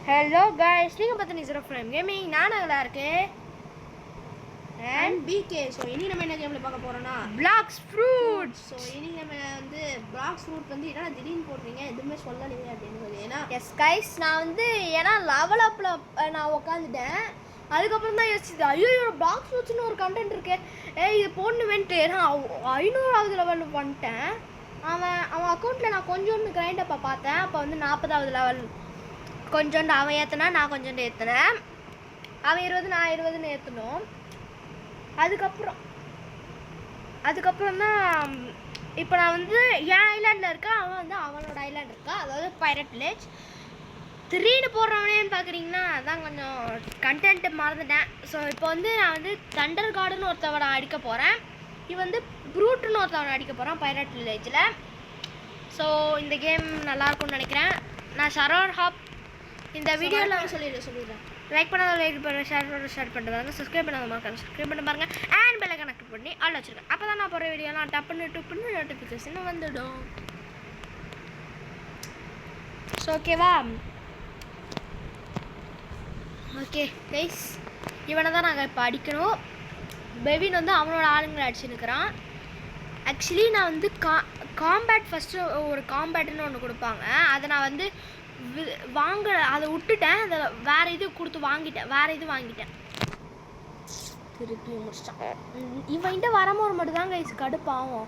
Hello guys, நீங்கள் பார்த்து Zero Frame Gaming. நான் நல்லா இருக்கேன். And BK. So இனி நம்ம என்ன கேம்ல பார்க்க போறோம்னா Blocks Fruit. So இனி நம்ம வந்து Blocks Fruit வந்து என்ன திடீர்னு போடுறீங்க எதுவுமே சொல்லலையே அப்படின்னு சொல்லி. Yes guys, நான் வந்து ஏன்னா level upல நான் உட்கார்ந்துட்டேன். அதுக்கப்புறம் தான் யோசிச்சது ஐயோ Blocks Fruitஸ்னு ஒரு கண்டென்ட் இருக்கு. இது போடணுமேன்ட்டு நான் 500வது லெவல் வந்துட்டேன். அவன் அக்கவுண்ட்ல நான் கொஞ்சோண்டு கிரைண்ட் அப்ப பார்த்தேன். அப்ப வந்து 40வது லெவல் கொஞ்சோண்டு அவன் ஏற்றினா நான் கொஞ்சோண்டு ஏற்றினேன். அவன் 20 நான் 20ன்னு ஏற்றணும். அதுக்கப்புறம் தான் இப்போ நான் வந்து என் ஐலாண்டில் இருக்கேன், அவன் வந்து அவனோட ஐலாண்ட் இருக்கா, அதாவது பைரட் வில்லேஜ் 3ன்னு போடுறவனேன்னு பார்க்குறீங்கன்னா அதான் கொஞ்சம் கண்டென்ட்டு மறந்துட்டேன். ஸோ இப்போ வந்து நான் வந்து தண்டர் கார்டுன்னு ஒருத்தவனை அடிக்க போகிறேன். இது வந்து ப்ரூட்டுன்னு ஒருத்தவனை அடிக்க போகிறான் பைரட் வில்லேஜில். ஸோ இந்த கேம் நல்லாயிருக்கும்னு நினைக்கிறேன். நான் ஷரோர் ஹாப் இந்த வீடியோவில் சொல்லிடுறேன். லைக் பண்ணாத லைக் பண்ணுங்கள், ஷேர் பண்ணிட்டு பாருங்க, சப்ஸ்கிரைப் பண்ணாத மறக்காம சப்ஸ்கிரைப் பண்ணி பாருங்கள், அண்ட் பெல்லை கனெக்ட் பண்ணி ஆல் வச்சுருக்கேன். அப்போ தான் நான் போகிற வீடியோலாம் டப்புன்னு நோட்டிஃபிகேஷன் வந்துடும். ஸோ ஓகேவா? ஓகே கைஸ், இவனை தான் நாங்கள் இப்போ அடிக்கணும். பெவின் வந்து அவனோட ஆளுங்களை அடிச்சுன்னுக்கிறான். ஆக்சுவலி நான் வந்து காம்பேட் ஃபஸ்ட்டு ஒரு காம்பேட்டுன்னு ஒன்று கொடுப்பாங்க, அதை நான் வந்து அதை விட்டுட்டேன். அதை வேறு இது கொடுத்து வாங்கிட்டேன். திருப்பி முடிச்சிட்டான். இவன்கிட்ட வரும்போது மட்டும்தான் கைஸ் கடுப்பாகும்.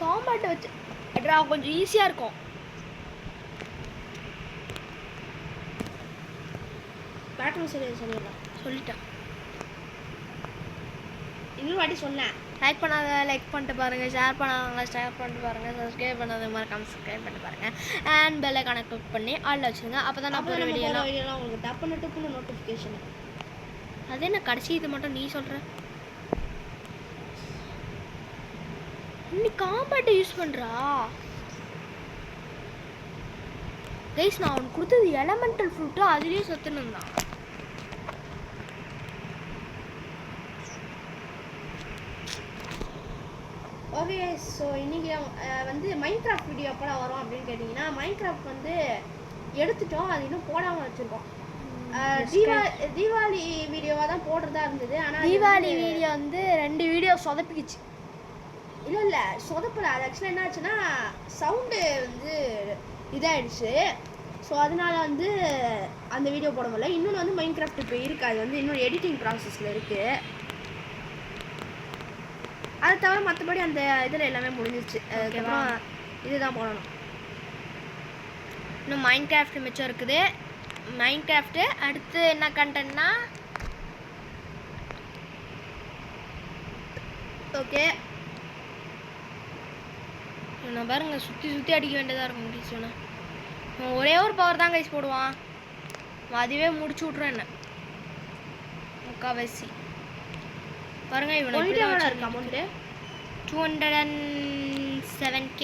காம்பேட்டை வச்சு கொஞ்சம் ஈஸியாக இருக்கும். பேட்டர்ன் சொல்லிட்டேன். இன்னொரு வாட்டி சொன்னேன். லைக் பண்ணாத லைக் பண்ணிட்டு பாருங்கள், ஷேர் பண்ணாதவங்க ஷேர் பண்ணிட்டு பாருங்கள், சப்ஸ்கிரைப் பண்ணாத மறக்காம சப்ஸ்கிரைப் பண்ணிட்டு பாருங்கள், அண்ட் பெல்லை கனெக்ட் பண்ணி ஆல் வச்சுருங்க. அப்போ தான் நான் போகிற வீடியோலாம் உங்களுக்கு டப்புன்னு நோட்டிஃபிகேஷன். அது என்ன கடைசி இது மட்டும் நீ சொல்கிற? இன்னைக்கு காம்பேட்டை யூஸ் பண்ணுறா கைஸ். நான் அவனுக்கு கொடுத்தது எலமெண்டல் ஃப்ரூட்டு, அதுலேயே சொத்துன்னு இருந்தான். ஓகே, ஸோ இன்றைக்கி வந்து மைன்கிராஃப்ட் வீடியோ எப்போ வரும் அப்படின்னு கேட்டிங்கன்னா, மைன்கிராஃப்ட் வந்து எடுத்துட்டோம், அது இன்னும் போடாமல் வச்சுருக்கோம். தீபாவளி வீடியோவாக தான் போடுறதா இருந்தது. ஆனால் தீபாவளி வீடியோ வந்து 2 வீடியோ சொதப்பிக்குச்சு. இல்லை சொதப்பலை. அது ஆக்சுவலாக என்ன ஆச்சுன்னா சவுண்டு வந்து இதாகிடுச்சு. ஸோ அதனால வந்து அந்த வீடியோ போட முடியல. இன்னொன்று வந்து மைன்கிராஃப்ட் இப்போ இருக்குது, அது வந்து இன்னொரு எடிட்டிங் ப்ராசஸில் இருக்குது. அதை தவிர மற்றபடி அந்த இதில் எல்லாமே முடிஞ்சிச்சு. அதுக்கப்புறம் இதுதான் போடணும். இன்னும் மைன்கிராஃப்ட் மிச்சம் இருக்குது. மைன்கிராஃப்ட்டு அடுத்து என்ன கண்டென்ட்னா, ஓகே நான் பாருங்க சுற்றி அடிக்க வேண்டியதாக இருக்கும் கைஸ். ஒரே ஒரு பவர் தான் கைஸ் போடுவான், அதுவே முடிச்சு விட்ருவேன் என்ன முக்கால்வாசி. பாருங்க இவனை இருக்கு அமௌண்ட்டு 207K.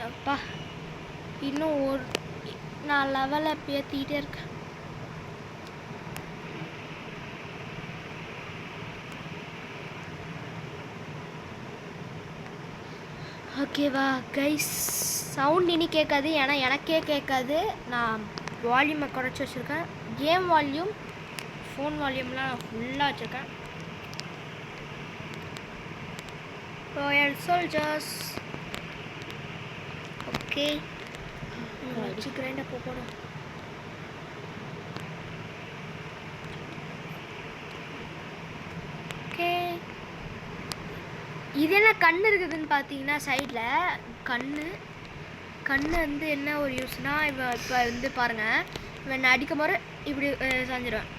அப்பா இன்னும் நான் லெவலை ஏற்றிக்கிட்டே இருக்கேன். ஓகேவா கைஸ்? சவுண்ட் இனி கேட்காது, ஏன்னா எனக்கே கேட்காது. நான் வால்யூமை குறைச்சி வச்சுருக்கேன். கேம் வால்யூம், ஃபோன் வால்யூம்லாம் நான் ஃபுல்லாக வச்சுருக்கேன். Royal soldiers. ஓகே வச்சுக்கிறேன் போகணும். ஓகே இது என்ன கண்ணு இருக்குதுன்னு பார்த்தீங்கன்னா சைடில் கண்ணு வந்து என்ன ஒரு யூஸ்னால், இப்போ வந்து பாருங்கள், இவன் அடிக்கும் போது இப்படி சாஞ்சிடுவேன்.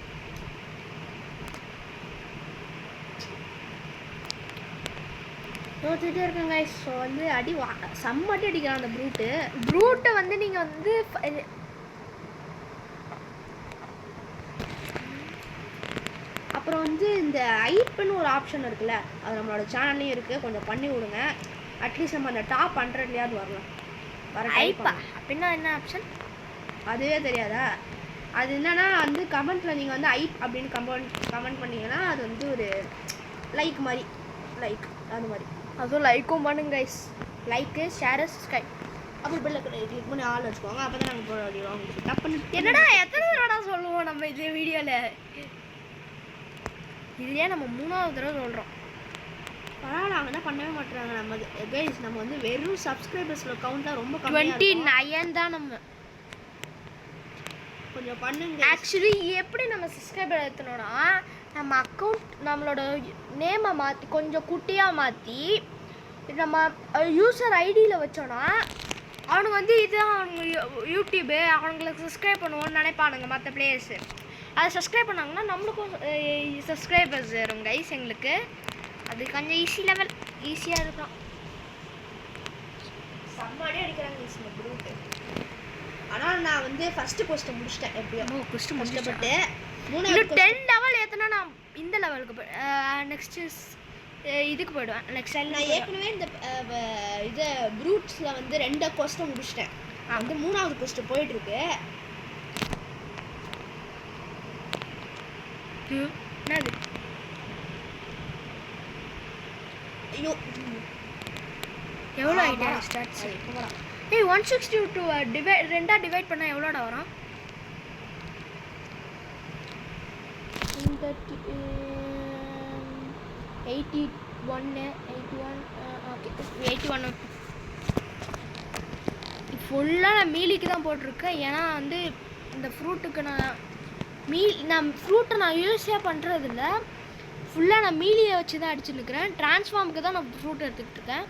தோத்துட்டே இருக்கேன் கைஸ். ஸோ வந்து செம்மட்டி அடிக்கிறான் அந்த ப்ரூட்டை வந்து நீங்கள் வந்து அப்புறம் வந்து இந்த ஐப்னு ஒரு ஆப்ஷன் இருக்குல்ல, அது நம்மளோட சேனல்லையும் இருக்குது, கொஞ்சம் பண்ணி விடுங்க. அட்லீஸ்ட் நம்ம அந்த டாப் 100லையாவது வரலாம். ஐப்பா அப்படின்னா என்ன ஆப்ஷன்? அதுவே தெரியாதா? அது என்னன்னா வந்து கமெண்ட்டில் நீங்கள் வந்து ஐப் அப்படின்னு கமெண்ட் பண்ணீங்கன்னா அது வந்து ஒரு லைக் மாதிரி, லைக் அது மாதிரி. அதுவும் லைக்கும் பண்ணுங்க கைஸ். Like share subscribe. அப்படி பில்ல கிளிக் பண்ணி ஆள் வச்சுக்கோங்க. அப்போ தான் நாங்கள் போட முடியும். டப்புன்னு என்னடா எத்தனை தடவை சொல்லுவோம் நம்ம இந்த வீடியோவில்? இதுலேயே நம்ம 3வது தடவை சொல்கிறோம். பரவாயில்ல, அவங்க தான் பண்ணவே மாட்டுறாங்க. நம்ம கைஸ் நம்ம வந்து வெறும் சப்ஸ்கிரைபர்ஸில் கவுண்ட்டாக ரொம்ப 29 தான். நம்ம கொஞ்சம் பண்ணுங்க. ஆக்சுவலி எப்படி நம்ம சப்ஸ்கிரைபர் ஏற்றணும்னா, நம்ம அக்கௌண்ட் நம்மளோட நேமை மாற்றி கொஞ்சம் குட்டியாக மாற்றி நம்ம யூசர் ஐடியில் வச்சோன்னா அவனுக்கு வந்து இதுதான் அவங்க யூடியூபு, அவங்களுக்கு சப்ஸ்கிரைப் பண்ணுவோன்னு நினைப்பானுங்க மற்ற பிளேயர்ஸு. அதை சப்ஸ்கிரைப் பண்ணாங்கன்னா நம்மளுக்கும் சப்ஸ்கிரைபர்ஸ் வரும் கைஸ். எங்களுக்கு அது கொஞ்சம் ஈஸியாக இருக்கும். செம்மாடியே அடிக்கிறாங்க கைஸ் இந்த குரூப்பு. ஆனால் நான் வந்து ஃபஸ்ட்டு போஸ்ட்டை முடிச்சிட்டேன். எப்படியோ கஷ்டப்பட்டு 10 லெவல் ஏற்றினா நான் இந்த லெவலுக்கு நெக்ஸ்ட்டு இதுக்கு போயிடுவேன். நெக்ஸ்ட் நான் ஏற்கனவே இந்த இது ப்ரூட்ஸில் வந்து 2 கொஸ்ட்டை முடிச்சிட்டேன். வந்து 3வது கொஸ்ட்டு போயிட்டுருக்கு. என்னது? ஐயோ எவ்வளோ ஐடியா ஸ்டார்ட்ஸ்? ஏய் 162 ரெண்டாக டிவைட் பண்ணால் எவ்வளோடா வரும்? 81 ஓகே 81. ஃபுல்லாக நான் மீலிக்கு தான் போட்டிருக்கேன். ஏன்னா வந்து இந்த ஃப்ரூட்டுக்கு நான் ஃப்ரூட்டை நான் யூஸே பண்ணுறதில்ல. ஃபுல்லாக நான் மீலியை வச்சு தான் அடிச்சுருக்கிறேன். ட்ரான்ஸ்ஃபார்முக்கு தான் நான் ஃப்ரூட் எடுத்துக்கிட்டு இருக்கேன்.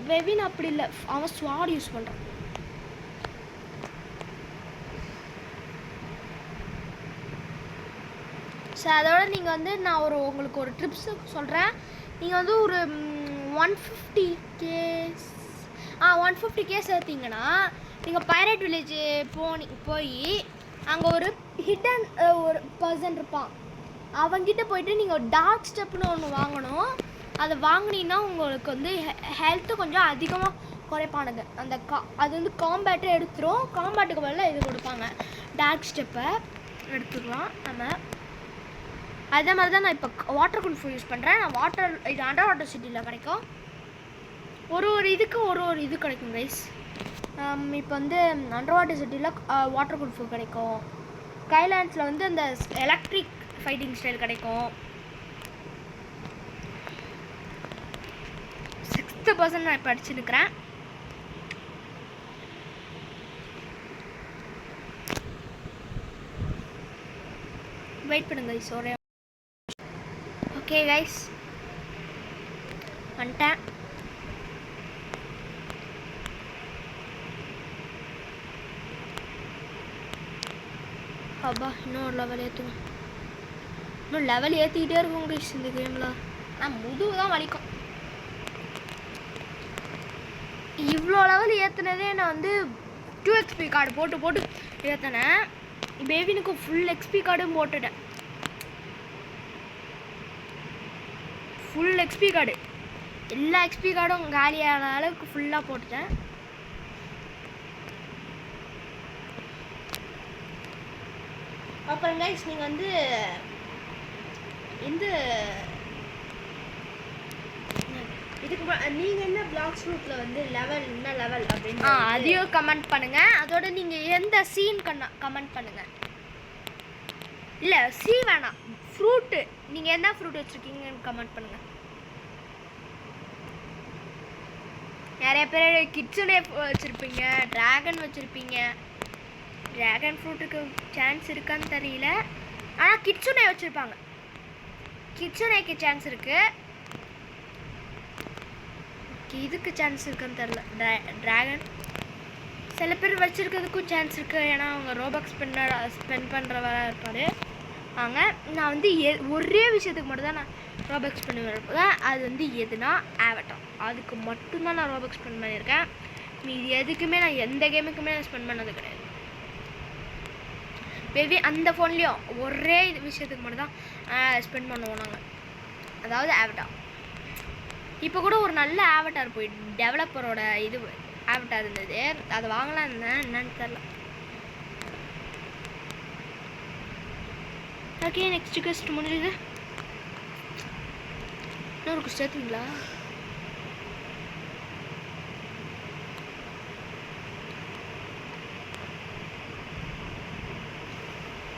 வெவின் அப்படி இல்லை, அவன் ஸ்வாட் யூஸ் பண்ணுறான். ஸோ அதோட நீங்கள் வந்து நான் உங்களுக்கு ஒரு ட்ரிப்ஸு சொல்கிறேன். நீங்கள் வந்து ஒரு 150K சேர்த்திங்கன்னா நீங்கள் பைரட் வில்லேஜ் போய் அங்கே ஒரு ஹிடன் ஒரு பர்சன் இருப்பான். அவங்கிட்ட போயிட்டு நீங்கள் ஒரு டார்க் ஸ்டெப்னு ஒன்று வாங்கணும். அதை வாங்கினீங்கன்னா உங்களுக்கு வந்து ஹெல்த்து கொஞ்சம் அதிகமாக குறைப்பானுங்க. அது வந்து காம்பேட்டை எடுத்துரும். காம்பேட்டுக்கு பதிலாக இது கொடுப்பாங்க, டார்க் ஸ்டெப்பை எடுத்துக்கலாம் நம்ம. அதே மாதிரி தான் நான் இப்போ வாட்டர் குல்ஃபு யூஸ் பண்ணுறேன். நான் இது அண்டர் வாட்டர் சிட்டியில் கிடைக்கும். ஒரு இதுக்கு ஒரு இது கிடைக்கும் கைஸ். இப்போ வந்து அண்டர் வாட்டர் சிட்டியில் வாட்டர் குல்ஃபு கிடைக்கும். ஸ்கைலேண்ட்ஸில் வந்து அந்த எலக்ட்ரிக் ஃபைட்டிங் ஸ்டைல் கிடைக்கும். 6% நான் இப்போ அடிச்சுருக்கிறேன். வெயிட் பண்ணுங்க கைஸ். ஒரே ஓகே கைஸ் வந்துட்டேன். அப்பா இன்னும் ஒரு லெவல் ஏற்றுங்க. இன்னும் லெவல் ஏற்றிக்கிட்டே இருக்கும் கைஸ் இந்த கேமில். ஆனால் முதுகு தான் வலிக்கும். இவ்வளோ லெவல் ஏற்றுனதே நான் வந்து 2 XP கார்டு போட்டு ஏற்றினேன். பேபினுக்கு ஃபுல் XP கார்டும் போட்டுட்டேன். ஃபுல் XP கார்டு எல்லா XP கார்டும் காலியான அளவுக்கு ஃபுல்லாக போட்டுட்டேன். அப்புறம் கைஸ் நீங்கள் வந்து இந்த இதுக்கு நீங்கள் என்ன பிளாக்ஸ் ரூட்டில் வந்து என்ன லெவல் அப்படின்னு அதையும் கமெண்ட் பண்ணுங்கள். அதோட நீங்கள் எந்த சீன் கமெண்ட் பண்ணுங்கள். இல்லை சி வேணாம், ஃப்ரூட்டு நீங்கள் என்ன ஃப்ரூட் வச்சுருக்கீங்கன்னு கமெண்ட் பண்ணுங்கள். நிறைய பேர் கிட்ஸனே வச்சுருப்பீங்க, ட்ராகன் வச்சுருப்பீங்க. ட்ராகன் ஃப்ரூட்டுக்கு சான்ஸ் இருக்கான்னு தெரியல, ஆனால் கிட்ஸனே வச்சுருப்பாங்க. கிட்ஸனேக்கு சான்ஸ் இருக்குது, இதுக்கு சான்ஸ் இருக்குன்னு தெரில. ட்ராகன் சில பேர் வச்சுருக்கிறதுக்கும் சான்ஸ் இருக்குது. ஏன்னா அவங்க ரோபக்ஸ் ஸ்பெண்ட் பண்ணுறவராக இருப்பார். வாங்க நான் வந்து ஒரே விஷயத்துக்கு மட்டும் தான் நான் ரோபக்ஸ் பண்ணி இருப்பேன். அது வந்து எதுனா ஆவட்டார். அதுக்கு மட்டும்தான் நான் ரோபக்ஸ் ஸ்பெண்ட் பண்ணியிருக்கேன். மீதி எதுக்குமே நான் எந்த கேமுக்குமே நான் ஸ்பெண்ட் பண்ணது கிடையாது. மேபி அந்த ஃபோன்லேயும் ஒரே விஷயத்துக்கு மட்டும் தான் ஸ்பெண்ட் பண்ணுவோம் நாங்கள், அதாவது ஆவட்டார். இப்போ கூட ஒரு நல்ல ஆவட்டார் போய் டெவலப்பரோட இது ஆவட்டார் இருந்தது, அதை வாங்கலாம் இருந்தேன், என்னன்னு தெரில. ஓகே, நெக்ஸ்ட் குவெஸ்ட் முடிஞ்சுது. இன்னொரு குவெஸ்ட் ஏற்றுங்களா?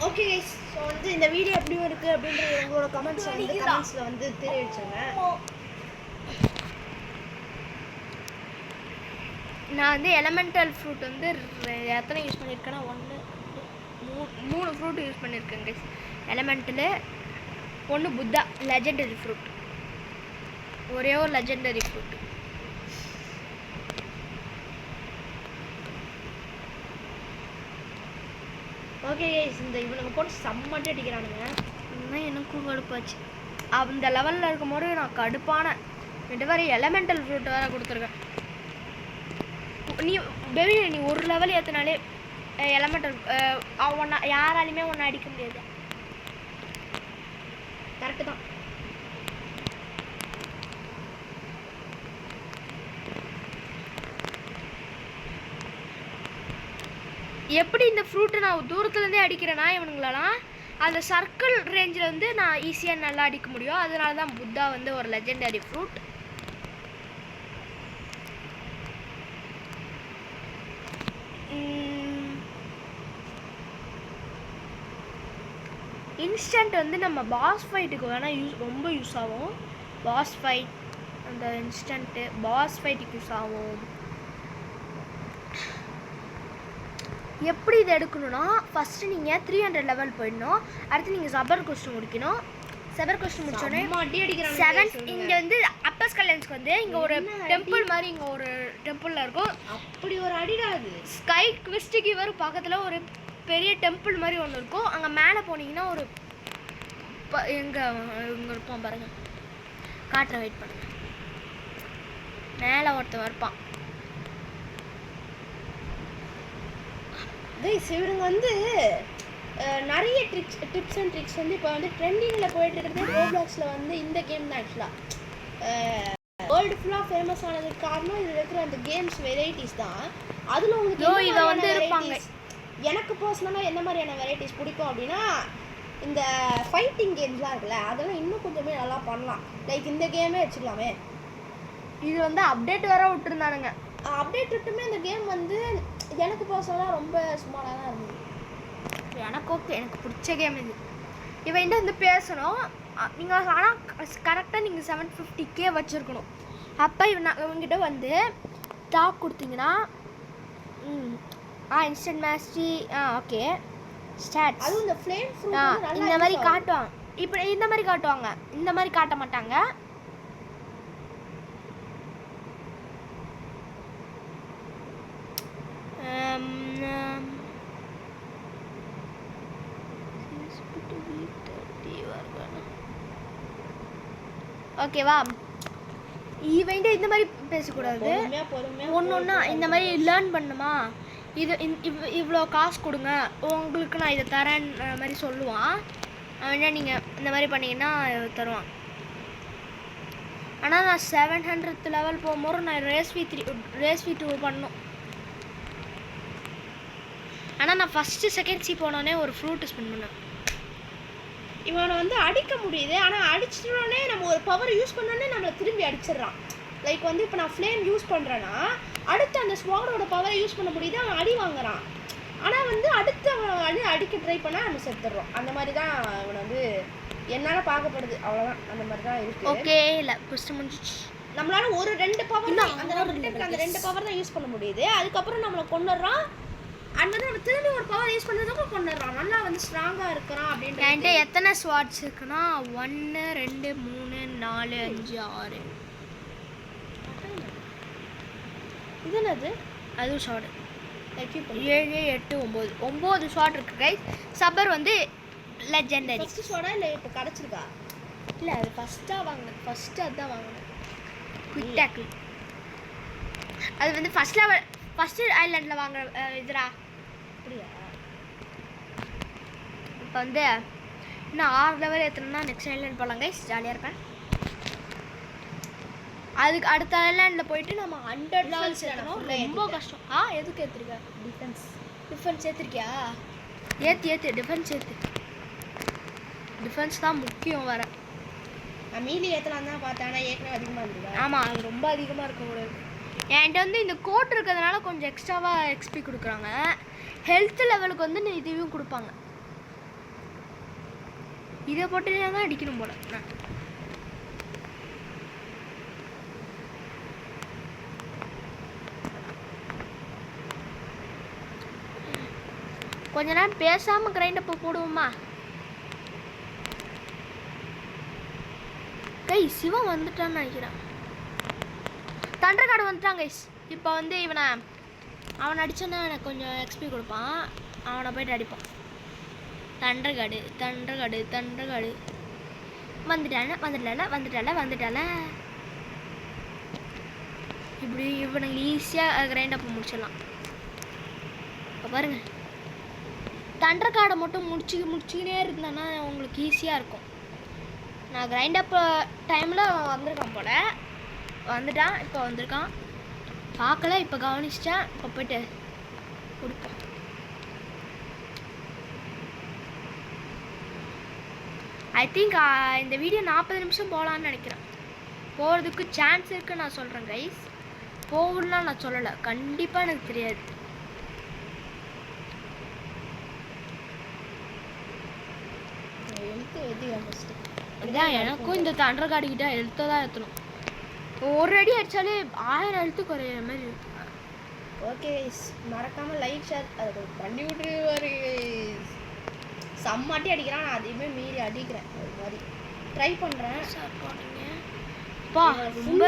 ஓகே கைஸ், ஸோ வந்து இந்த வீடியோ எப்படி இருக்குது அப்படின்றது உங்களோட கமெண்ட்ஸ் வந்து கமெண்ட்ஸில் வந்து தெரிவிச்சுங்க. நான் வந்து எலமெண்டல் ஃப்ரூட் வந்து எத்தனை யூஸ் பண்ணியிருக்கேன்னா 3 ஃப்ரூட் யூஸ் பண்ணியிருக்கேன் கைஸ். எலமெண்டலு, 1 புத்தா லெஜெண்டரி ஃப்ரூட், ஒரே ஒரு லெஜெண்டரி ஃப்ரூட். ஓகே கைஸ், இந்த இவனுக்கு போட்டு செம்மட்டி அடிக்கிறானுங்க. இன்னும் எனக்கும் கடுப்பாச்சு. அந்த லெவலில் இருக்கும்போது நான் கடுப்பான 2 வேறு எலமெண்டல் ஃப்ரூட் வேறு கொடுத்துருக்கேன். நீ ஒரு லெவல் ஏற்றினாலே எலமெண்டல் ஒன்றா யாராலையுமே ஒன்று அடிக்க முடியாது. கரெக்டு தான். எப்படி இந்த ஃப்ரூட்டை நான் தூரத்துலேருந்தே அடிக்கிறேன்னா இவனுங்களெல்லாம் அந்த சர்க்கிள் ரேஞ்சில் வந்து நான் ஈஸியாக நல்லா அடிக்க முடியும். அதனால தான் புத்தா வந்து ஒரு லெஜெண்டரி ஃப்ரூட். இன்ஸ்டன்ட் வந்து நம்ம பாஸ் ஃபைட்டுக்கு வேணால் ரொம்ப யூஸ் ஆகும். பாஸ் ஃபைட் அந்த இன்ஸ்டன்ட்டு பாஸ் ஃபைட்டுக்கு யூஸ் ஆகும். எப்படி இது எடுக்கணும்னா ஃபஸ்ட்டு நீங்கள் 300 லெவல் போயிடணும். அடுத்து நீங்கள் சபர் கொஸ்டின் முடிக்கணும். சபர் கொஸ்டின் முடிச்சோடனே 7 இங்கே வந்து அப்பர் ஸ்கலன்ஸ்க்கு வந்து இங்கே ஒரு டெம்பிள் மாதிரி இங்கே ஒரு டெம்பிளில் இருக்கும். அப்படி ஒரு அடிடாது. ஸ்கை குவிஸ்ட் கிவர் பக்கத்தில் ஒரு பெரிய டெம்பிள் மாதிரி ஒன்று இருக்கும். அங்கே மேலே போனீங்கன்னா ஒரு இங்கே இருப்பான் பாருங்கள், காட்டுற வெயிட் பண்ணுங்க. மேலே ஒருத்தன் இருப்பான். இவருங்க வந்து நிறைய டிப்ஸ் அண்ட் ட்ரிக்ஸ் வந்து இப்போ வந்து ட்ரெண்டிங்கில் போயிட்டு இருக்கிறது ரோப்ளாக்ஸில் வந்து இந்த கேம் தான். ஆக்சுவலாக வேர்ல்டு ஃபுல்லாக ஃபேமஸ் ஆனதுக்கு காரணம் இதில் இருக்கிற அந்த கேம்ஸ் வெரைட்டிஸ் தான். அதில் உங்களுக்கு இதை வந்து இருப்பாங்க. எனக்கு பர்சனலாக என்ன மாதிரியான வெரைட்டிஸ் பிடிக்கும் அப்படின்னா, இந்த ஃபைட்டிங் கேம்ஸ்லாம் இருக்குல்ல, அதெல்லாம் இன்னும் கொஞ்சமே நல்லா பண்ணலாம். லைக் இந்த கேமே வச்சுக்கலாமே. இது வந்து அப்டேட் வேற விட்டுருந்தானுங்க. அப்டேட் விட்டுமே இந்த கேம் வந்து எனக்கு பர்சனலாக ரொம்ப சுமாராக தான் இருந்தது. எனக்கு ஓகே, எனக்கு பிடிச்ச கேம் இது. இவன் வந்து பேசணும். நீங்கள் ஆனால் கரெக்டாக நீங்கள் 750K வச்சுருக்கணும். அப்போ இவங்கிட்ட வந்து டாக் கொடுத்தீங்கன்னா இன்ஸ்டன்ட் மேஸ்ட்ரி ஓகே ஸ்டார்ட். அதுவும் இந்த ஃப்ளேம் ஃப்ரூட் இந்த மாதிரி காட்டுவாங்க. இப்போ இந்த மாதிரி காட்டுவாங்க, இந்த மாதிரி காட்ட மாட்டாங்க. ஓகேவா? இவன்ட்டு இந்த மாதிரி பேசக்கூடாது. ஒன்றா இந்த மாதிரி லேர்ன் பண்ணுமா, இது இவ்வளோ காசு கொடுங்க உங்களுக்கு நான் இதை தரேன்ற மாதிரி சொல்லுவான். அவன் நீங்கள் இந்த மாதிரி பண்ணிங்கன்னா தருவான். ஆனால் நான் 700th லெவல் போகும்போது நான் ரேஸ் V2 பண்ணணும். ஆனால் நான் ஃபஸ்ட்டு செகண்ட் போனோடனே ஒரு ஃப்ரூட் ஸ்பெண்ட் பண்ணேன். இவனை வந்து அடிக்க முடியுது, ஆனால் அடிச்சிட்டோடனே நம்ம ஒரு பவர் யூஸ் பண்ணோடனே நம்மளை திரும்பி அடிச்சிடறான். லைக் வந்து இப்போ நான் ஃப்ளேம் யூஸ் பண்ணுறேன்னா அடுத்து அந்த ஸ்வாடோட பவரை யூஸ் பண்ண முடியுது, அவன் அடி வாங்குறான். ஆனால் வந்து அடுத்து அவன் அடிக்க ட்ரை பண்ணால் நம்ம செத்துடுறோம். அந்த மாதிரி தான் அவனை வந்து என்னால் பார்க்கப்படுது. அவ்வளோதான், அந்த மாதிரி தான் இருக்குது. ஓகே, இல்லை ஃபஸ்ட்டு முடிஞ்சிச்சு. நம்மளால ஒரு 2 பவர் தான் அந்த 2 பவர் தான் யூஸ் பண்ண முடியுது. அதுக்கப்புறம் நம்மளை கொண்டுடுறான். அண்ட் வந்து நம்ம திரும்பி ஒரு பவர் யூஸ் பண்ணுறதுக்கு கொண்டுடுறான். நல்லா வந்து ஸ்ட்ராங்காக இருக்கிறான் அப்படின்ட்டு. என்கிட்ட எத்தனை ஸ்வாட்ஸ் இருக்குன்னா 1 2 3 4 5 6 இது என்னது? அதுவும் ஷார்ட் 7 8 9 ஷார்ட் இருக்குது கைஸ். சப்பர் வந்து லெஜெண்டரி. ஃபஸ்ட்டு ஷார்ட்டா இல்லை இப்போ கிடச்சிருக்கா? இல்லை, அது ஃபஸ்ட்டாக வாங்கினேன். ஃபஸ்ட்டு அதுதான் வாங்கினேன். Quick tackle. அது வந்து ஃபஸ்ட்டு ஐலாண்டில் வாங்குற இதுடா. அப்படியா? இப்போ வந்து இன்னும் 6 லெவல் ஏற்றணும்னா நெக்ஸ்ட் ஐலாண்ட் போகலாம் கைஸ், ஜாலியாக இருப்பேன். அதுக்கு அடுத்த ஐலாண்டில் போயிட்டு நம்ம 100 லெவல்ஸ் ஏற்றணும். ரொம்ப கஷ்டம். எதுக்கு ஏற்றுருக்க? டிஃபென்ஸ் ஏற்றிருக்கியா? ஏற்று டிஃபென்ஸ் ஏற்று. டிஃபென்ஸ் தான் முக்கியம் வர. நான் மீதி ஏற்றலாம் தான் பார்த்தேன், ஆனால் ஏற்கனவே அதிகமாக இருந்தது. ஆமாம், அது ரொம்ப அதிகமாக இருக்கக்கூடாது. என்கிட்ட வந்து இந்த கோட் இருக்கிறதுனால கொஞ்சம் எக்ஸ்ட்ராவாக எக்ஸ்பி கொடுக்குறாங்க. ஹெல்த் லெவலுக்கு வந்து இதுவும் கொடுப்பாங்க. இதை போட்டு தான் அடிக்கணும் போல. கொஞ்ச நேரம் பேசாமல் கிரைண்டப்போ போடுவோமா? சிவன் வந்துட்டான்னு நினைக்கிறேன். தண்டர் கார்டு வந்துட்டான் கைஸ். இப்போ வந்து அவன் அடிச்சோன்னா எனக்கு கொஞ்சம் எக்ஸ்பி கொடுப்பான். அவனை போய்ட்டு அடிப்பான். தண்டர் கார்டு வந்துட்டால இப்படி இவனுக்கு ஈஸியாக கிரைண்டப்போ முடிச்சிடலாம். இப்போ பாருங்க, தண்டர் கார்டை மட்டும் முடிச்சுக்கினே இருந்தானா உங்களுக்கு ஈஸியாக இருக்கும். நான் கிரைண்டப் டைமில் வந்திருக்கான் போல், வந்துட்டான். இப்போ வந்திருக்கான், பார்க்கல. இப்போ கவனிச்சிட்டேன். இப்போ போய்ட்டு கொடுப்போம். ஐ திங்க் இந்த வீடியோ 40 நிமிஷம் போகலான்னு நினைக்கிறேன். போகிறதுக்கு சான்ஸ் இருக்குன்னு நான் சொல்கிறேன் கைஸ். போகணும்னா நான் சொல்லலை, கண்டிப்பாக எனக்கு தெரியாது. அதான் எனக்கும் இந்த தண்டர் கார்டு கிட்ட ஹெல்த்தை தான் ஏற்றணும். ஒரு அடி அடித்தாலே 1000 ஹெல்த்து குறையிற மாதிரி இருக்கு. ஓகே, மறக்காமல் லைக் ஷேர் அதை பண்ணி விட்டுருவாரு. செம்மாட்டி அடிக்கிறான், நான் அதையுமே மீறி அடிக்கிறேன். ஒரு மாதிரி ட்ரை பண்ணுறேன். ரொம்ப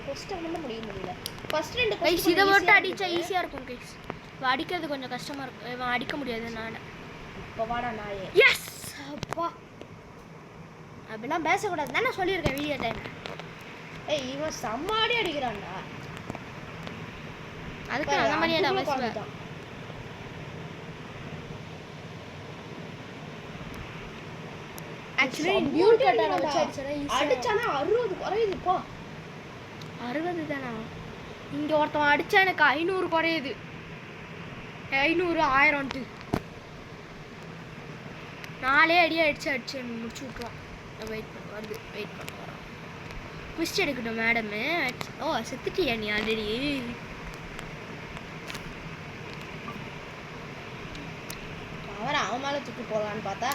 ஃபஸ்ட்டு மட்டும் முடியல. ஃபஸ்ட் 2 கைஸ் இதை மட்டும் அடித்தா ஈஸியாக இருக்கும் கைஸ். அடிக்கிறது கொஞ்சம் கஷ்டமாக இருக்கும். இவன் அடிக்க முடியாது. நான் இப்போ வாடா நாயே. எஸ் அப்பா, அப்படிலாம் பேசக்கூடாது தான் நான் சொல்லியிருக்கேன் வீடியோ டைம். இவன் செம்மாடி அடிக்கிறான்டா. அதுக்கு அந்த மாதிரியே நான் பேசுவேன். ஆக்சுவலி பியூட்டி கட்டான வச்சு அடிச்சானா 60 குறையுதுப்பா. 60 தானா? இங்கே ஒருத்தவன் அடித்தா எனக்கு 500 குறையுது. 500 1000ன்ட்டு 4 அடி அடிச்சு முடிச்சு விட்ருவான். வெயிட் பண்ண வரோம். குவிஸ்ட் எடுக்கட்டும் மேடமு. ஓ செத்துட்டியா நீ ஆல்ரெடி? அவன் மேலே தூக்கி போடலான்னு பார்த்தா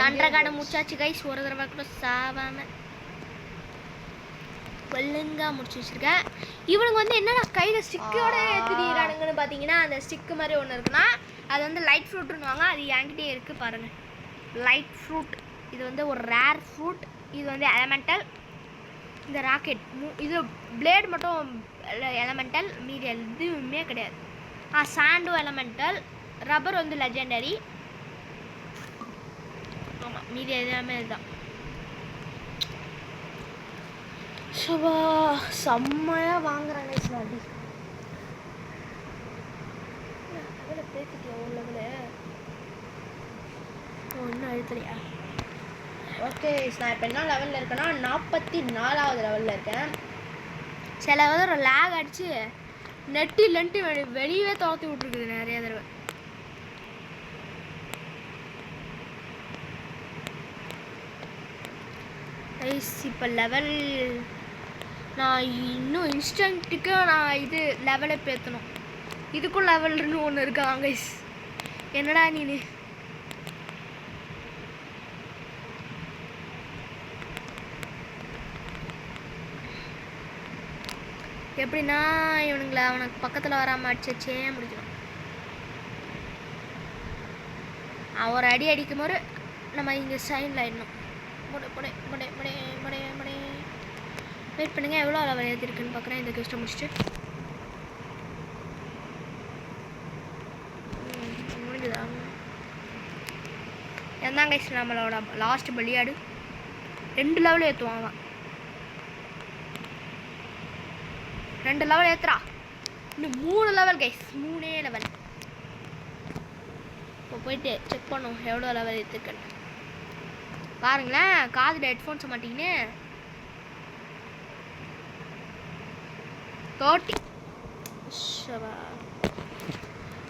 தண்டரை காடை முடிச்சாச்சு கைஸ். ஒரு தடவை கூட சாவாமல் ஒழுங்காக முடிச்சு வச்சுருக்கேன். இவனுக்கு வந்து என்னென்ன கையில் ஸ்டிக்கோட ஏற்றிடுறானுங்கன்னு பார்த்தீங்கன்னா, அந்த ஸ்டிக்கு மாதிரி ஒன்று இருக்குன்னா அது வந்து லைட் ஃப்ரூட்டுன்னுவாங்க. அது என்கிட்டே இருக்குது பாருங்கள். லைட் ஃப்ரூட் இது வந்து ஒரு ரேர் ஃப்ரூட். இது வந்து எலமெண்டல். இந்த ராக்கெட் இது பிளேட் மட்டும் எலமெண்டல், மீதி எதுவுமே கிடையாது. சாண்டும் எலமெண்டல். ரப்பர் வந்து லெஜெண்டரி. ஆமாம், மீதி எல்லாமே இதுதான். சுபா செம்மையாக வாங்குறாங்க அடி. அதில் பேசிட்டியா ஒரு லெவலு? ஒன்றும் அழுத்தலையா? ஓகே, நான் இப்போ என்ன லெவலில் இருக்கேன்னா 44வது லெவலில் இருக்கேன். சில ஒரு லேக் அடித்து நெட்டு வெளியவே துரத்தி விட்ருக்குது நிறைய தடவை. இப்போ லெவல் நான் இன்னும் இன்ஸ்டன்ட்டுக்கு நான் இது லெவலை பேற்றணும். இதுக்கும் லெவல்னு ஒன்று இருக்காங்க. என்னடா நீ எப்படின்னா இவனுங்களை அவனுக்கு பக்கத்தில் வராமல் அடிச்சே முடிக்கணும். அவன் ஒரு அடி அடிக்கும் போது நம்ம இங்கே சைனில் ஆயிடணும். வெயிட் பண்ணுங்க, எவ்வளோ லெவல் ஏற்றிருக்குன்னு பார்க்குறேன். இந்த கஷ்டம் முடிச்சுட்டு முடிஞ்சுதா? என்ன கைஸ் நம்மளோட லாஸ்ட் பலியாடு 2 லெவல் ஏற்றுவான் அவன். 2 லெவல் ஏற்றுறா. இன்னும் 3 லெவல் கைஸ். 3 லெவல். இப்போ போயிட்டு செக் பண்ணுவோம் எவ்வளோ லெவல் இருக்குன்னு. பாருங்களேன், காதில் ஹெட்ஃபோன்ஸை மாட்டிக்கின்னு 30.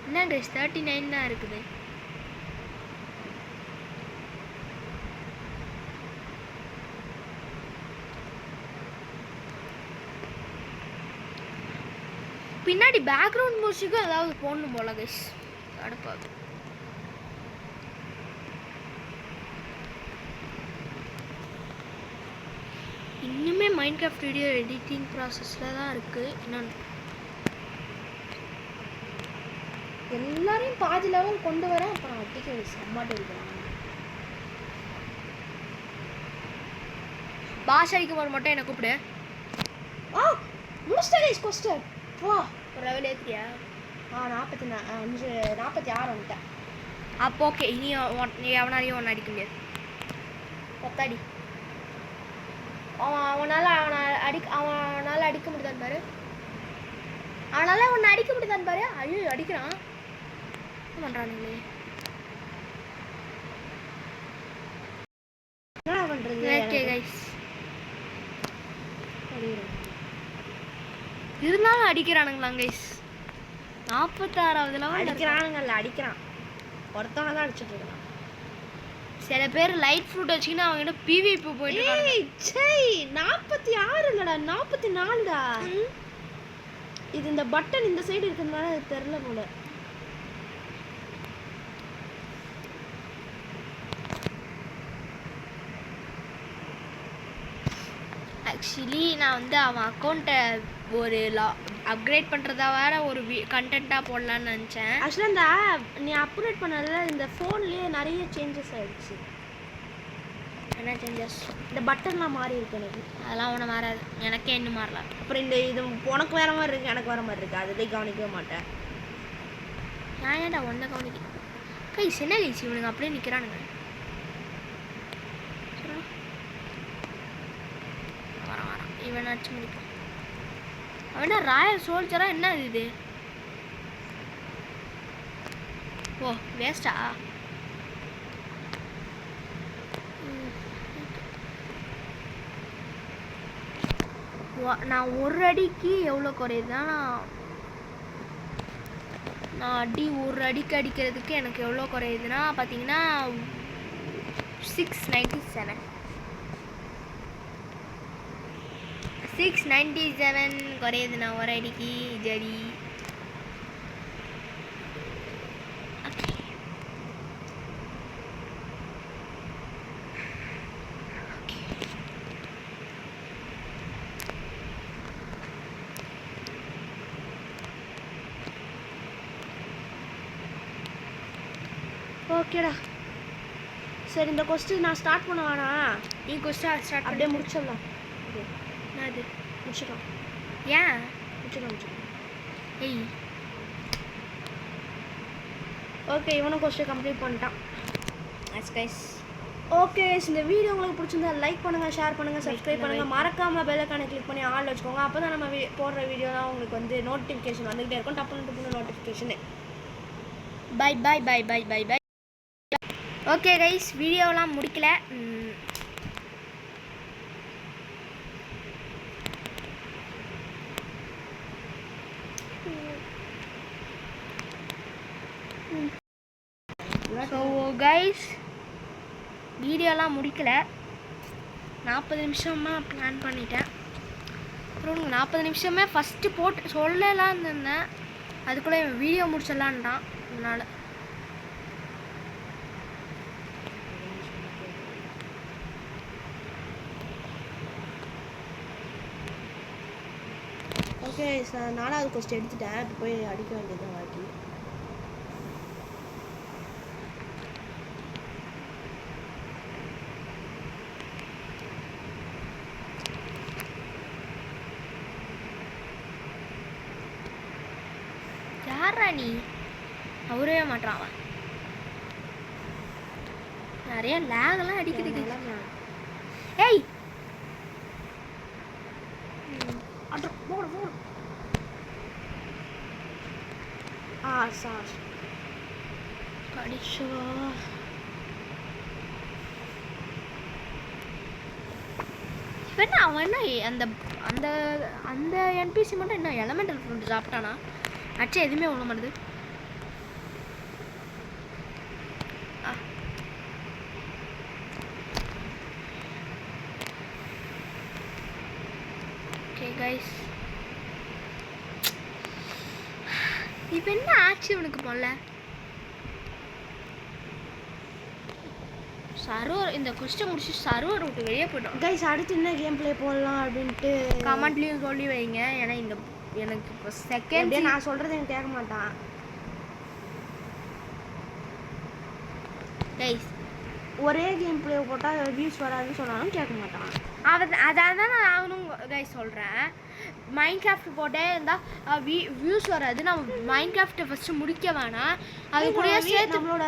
என்ன கைஸ் 39 தான் இருக்குது. பின்னாடி பேக்ரவுண்ட் மியூசிக்கும் ஏதாவது போடணும் போல கைஸ். அடுப்பாது. இன்னுமே மைன்கிராஃப்ட் வீடியோ எடிட்டிங் ப்ராசஸில் தான் இருக்குது. இன்னொன்று எல்லாரையும் பாதி லெவல் கொண்டு வரேன், அப்புறம் அட்டிக்க செம்மாட்டு இருக்கிறாங்க. பாஸ் அடிக்க போகிற மட்டும் என்ன கூப்பிடு. முடிச்சிட்டேன் கொஸ்டர். வா, ஒரு லெவல் ஏற்றியா? 46 வந்துட்டேன். அப்போ ஓகே, இனி நீ எவனாலையும் ஒன்று அடிக்க முடியாது. கொத்தாடி அவனால் அடிக்க முடியுதான் பாரு. அவனால் ஒன்று அடிக்க முடியுதான் பாரு. ஐயோ அடிக்கிறான். என்ன பண்ணுறானுங்களே? என்ன பண்ணுறது? ஓகே கைஸ், இருந்தாலும் அடிக்கிறானுங்களாம் கைஸ். 46வது லெவல் அடிக்கிறானுங்கல்ல, அடிக்கிறான். ஒருத்தவங்க தான் அடிச்சுட்டு இருக்கான். சில பேர் லைட் ஃப்ரூட் வச்சுக்கின்னு அவங்க கிட்ட பிவிபி போயிட்டு 46 இல்லடா, 44டா. இது இந்த பட்டன் இந்த சைடு இருக்கிறதுனால அது தெரியல போல. ஆக்சுவலி நான் வந்து அவன் அக்கௌண்ட்டை ஒரு அப்கிரேட் பண்ணுறதா வேற ஒரு கண்டென்ட்டாக போடலான்னு நினச்சேன். ஆக்சுவலாக இந்த நீ அப்டேட் பண்ணதில் இந்த ஃபோன்லேயே நிறைய சேஞ்சஸ் ஆகிடுச்சு. என்ன சேஞ்சஸ்? இந்த பட்டன்லாம் மாறி இருக்கு எனக்கு. அதெல்லாம் ஒன்றும் மாறாது, எனக்கே இன்னும் மாறல. அப்புறம் இந்த இது உனக்கு வேற மாதிரி இருக்குது, எனக்கு வேற மாதிரி இருக்குது. அதிலே கவனிக்கவே மாட்டேன். நான் ஏன்டா ஒன்றை கவனிக்க கை சின்ன கைசி இவனுங்க அப்படியே நிற்கிறானுங்க. வரான் இவன் அடிச்சு முடிப்பான். அவனா ராயல் சோல்ஜரா என்ன இது? ஓ வேஸ்டா? நான் ஒரு அடிக்கு எவ்வளோ குறையுதுன்னா, நான் ஒரு அடிக்கு அடிக்கிறதுக்கு எனக்கு எவ்வளோ குறையுதுன்னா பார்த்தீங்கன்னா 697 குறையுது நான் ஒரு அடிக்கு. ஜடி ஓகேடா. சரி, இந்த கொஸ்டின் நான் ஸ்டார்ட் பண்ண வேணாம். நீ கொஸ்டின் ஸ்டார்ட் அப்படியே முடிச்சிடலாம். நான் அது முடிச்சிடலாம். ஏன் முடிச்சிடலாம். ஏய் ஓகே, இவனும் கொஸ்டின் கம்ப்ளீட் பண்ணிட்டான். கைஸ் ஓகே, இந்த வீடியோ உங்களுக்கு பிடிச்சிருந்தா லைக் பண்ணுங்கள், ஷேர் பண்ணுங்கள், சப்ஸ்கிரைப் பண்ணுங்கள். மறக்காமல் பெல் ஐகானை கிளிக் பண்ணி ஆல் வச்சுக்கோங்க. அப்போ தான் நம்ம போடுற வீடியோலாம் உங்களுக்கு வந்து நோட்டிஃபிகேஷன் வந்துகிட்டே இருக்கும். டப்புன்னு notification. Bye bye bye bye bye bye. Okay guys, வீடியோலாம் முடிக்கல. ஸோ கைஸ், வீடியோலாம் முடிக்கல. 40 நிமிஷமாக பிளான் பண்ணிட்டேன். அப்புறம் 40 நிமிஷமே ஃபஸ்ட்டு போட்டு சொல்லலான்னு இருந்தேன். அதுக்குள்ளே வீடியோ முடிச்சிடலான்ட்டான். அதனால் ஓகே, 4வது கொஸ்டின் எடுத்துட்டேன். இப்போ போய் அடிக்க வேண்டியதுதான் வாக்கி. யாரா நீ? அவரே மாட்டான். அவன் நிறைய லேகெல்லாம் அடிக்குது. ஏய் சார் படிச்சு என்ன அவன் என்ன அந்த அந்த அந்த என்பிசி மட்டும் என்ன எலமெண்டல் ஃப்ரூட் சாப்பிட்டானா? அச்சா எதுவுமே ஒண்ணு மாட்டுது. ஓகே கைஸ், இப்போ என்ன ஆச்சு இவனுக்கு போல? சர்வர் இந்த கொஸ்டின் முடிச்சு சர்வர் விட்டு வெளியே போய்ட்டோம். கைஸ் அடுத்து என்ன கேம் ப்ளே போடலாம் அப்படின்ட்டு கமெண்ட்லேயும் சொல்லி வைங்க. ஏன்னா இந்த எனக்கு இப்போ செகண்ட் நான் சொல்கிறது எனக்கு கேட்க மாட்டான். கைஸ் ஒரே கேம் ப்ளே போட்டால் வியூஸ் வராதுன்னு சொன்னாலும் கேட்க மாட்டான். அதான் நான் நானும் கைஸ் சொல்கிறேன். மைண்ட் கிராஃப்ட் போட்டே இருந்தால் வியூஸ் வராது. நம்ம மைண்ட் கிராஃப்ட்டை ஃபஸ்ட்டு முடிக்க வேணாம். அது கூட சேர்த்து நம்மளோட